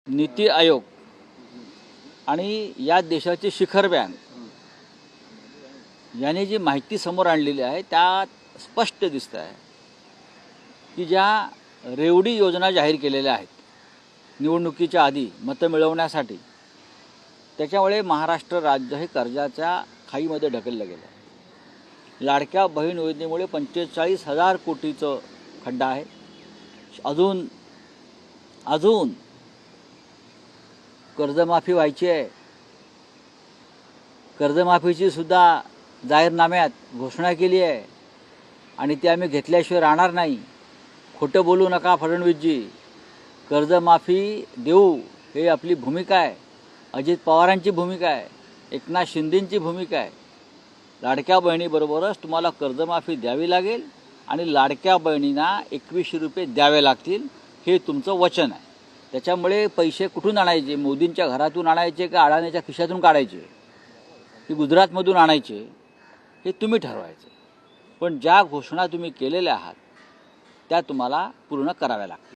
नीती आयोग आणि या देशाचे शिखर बँक याने जी माहिती समोर आणलेली आहे त्यात स्पष्ट दिसत आहे की ज्या रेवडी योजना जाहीर केलेल्या आहेत निवडणुकीच्या आधी मतं मिळवण्यासाठी, त्याच्यामुळे महाराष्ट्र राज्य हे कर्जाच्या खाईमध्ये ढकललं गेलं आहे। लाडक्या बहीण योजनेमुळे 45,000 कोटीचं खड्डा आहे। अजून कर्जमाफी व्हायची आहे। कर्जमाफीची सुद्धा जाहीरनाम्यात घोषणा केली आहे आणि ती आम्ही घेतल्याशिवाय राहणार नाही। खोटं बोलू नका फडणवीसजी, कर्जमाफी देऊ हे आपली भूमिका आहे, अजित पवारांची भूमिका आहे, एकनाथ शिंदेंची भूमिका आहे। लाडक्या बहिणीबरोबरच तुम्हाला कर्जमाफी द्यावी लागेल आणि लाडक्या बहिणींना 2100 रुपये द्यावे लागतील, हे तुमचं वचन आहे। त्याच्यामुळे पैसे कुठून आणायचे? मोदींच्या घरातून आणायचे का अडाणीच्या खिशातून काढायचे की गुजरातमधून आणायचे हे तुम्ही ठरवायचं। पण ज्या घोषणा तुम्ही केलेल्या आहात त्या तुम्हाला पूर्ण कराव्या लागतील।